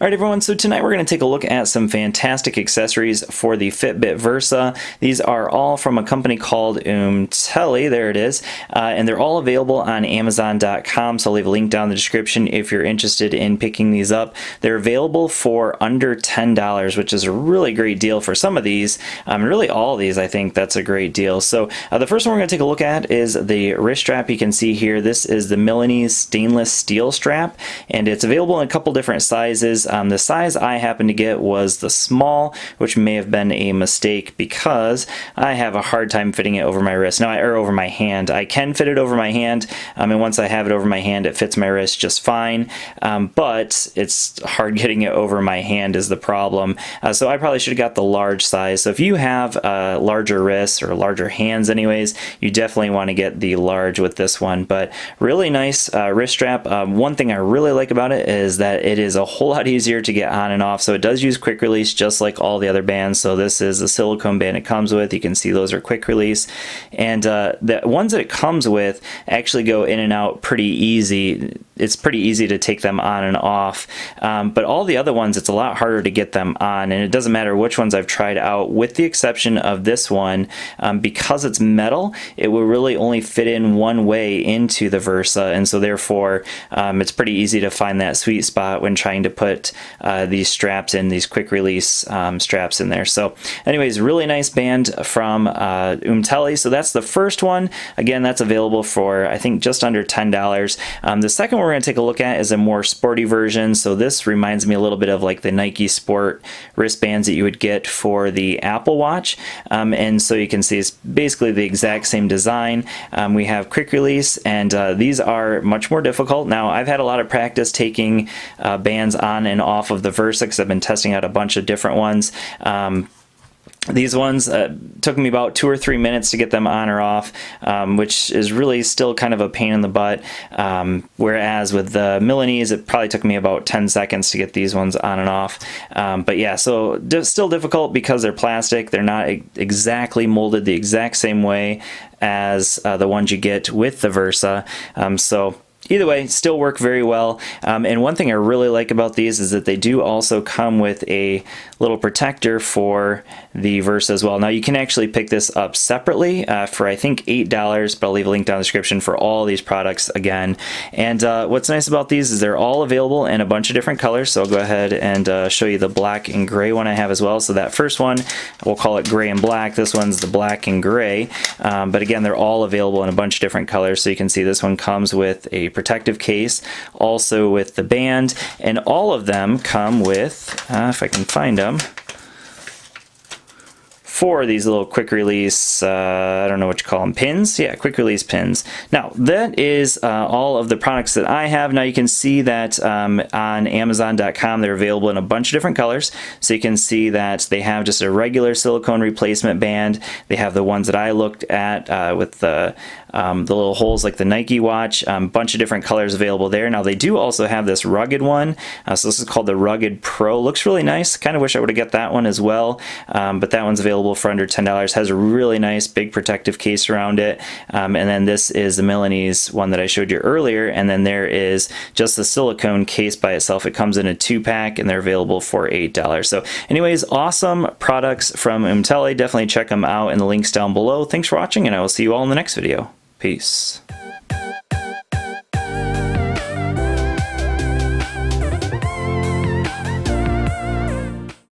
Alright everyone, so tonight we're going to take a look at some fantastic accessories for the Fitbit Versa. These are all from a company called Umtele, there it is, and they're all available on Amazon.com, so I'll leave a link down in the description if you're interested in picking these up. They're available for under $10, which is a really great deal for some of these, and really all of these I think that's a great deal. So the first one we're going to take a look at is the wrist strap. You can see here this is the Milanese stainless steel strap, and it's available in a couple different sizes. The size I happened to get was the small, which may have been a mistake because I have a hard time fitting it over my wrist. No, or over my hand. I can fit it over my hand, and once I have it over my hand, it fits my wrist just fine, but it's hard getting it over my hand is the problem. So I probably should have got the large size. So if you have larger wrists or larger hands anyways, you definitely want to get the large with this one. But really nice wrist strap. One thing I really like about it is that it is a whole lot easier to get on and off. So it does use quick release just like all the other bands. So this is a silicone band it comes with. You can see those are quick release, and the ones that it comes with actually go in and out pretty easy. It's pretty easy to take them on and off, but all the other ones it's a lot harder to get them on, and it doesn't matter which ones I've tried out with the exception of this one. Because it's metal, it will really only fit in one way into the Versa, and so therefore it's pretty easy to find that sweet spot when trying to put these straps in, these quick release straps in there. So anyways, really nice band from Umtele. So that's the first one. Again, that's available for I think just under $10. The second one we're going to take a look at is a more sporty version. So this reminds me a little bit of like the Nike Sport wristbands that you would get for the Apple Watch, and so you can see it's basically the exact same design. We have quick release, and these are much more difficult. Now I've had a lot of practice taking bands on and off of the Versa because I've been testing out a bunch of different ones. These ones took me about 2 or 3 minutes to get them on or off, which is really still kind of a pain in the butt, whereas with the Milanese it probably took me about 10 seconds to get these ones on and off. But yeah, so still difficult because they're plastic. They're not exactly molded the exact same way as the ones you get with the Versa. So either way, still work very well. And one thing I really like about these is that they do also come with a little protector for the Versa as well. Now you can actually pick this up separately for I think $8, but I'll leave a link down in the description for all these products again. And what's nice about these is they're all available in a bunch of different colors. So I'll go ahead and show you the black and gray one I have as well. So that first one, we'll call it gray and black. This one's the black and gray. But again, they're all available in a bunch of different colors. So you can see this one comes with a protective case, also with the band, and all of them come with, if I can find them, 4 of these little quick release, I don't know what you call them, pins? Yeah, quick release pins. Now that is all of the products that I have. Now you can see that on Amazon.com they're available in a bunch of different colors. So you can see that they have just a regular silicone replacement band. They have the ones that I looked at with the little holes like the Nike watch, bunch of different colors available there. Now they do also have this rugged one, so this is called the Rugged Pro. Looks really nice. Kind of wish I would have got that one as well, but that one's available for under $10. Has a really nice big protective case around it, and then this is the Milanese one that I showed you earlier, and then there is just the silicone case by itself. It comes in a 2-pack and they're available for $8. So anyways, awesome products from Umtele. Definitely check them out in the links down below. Thanks for watching, and I will see you all in the next video. Peace.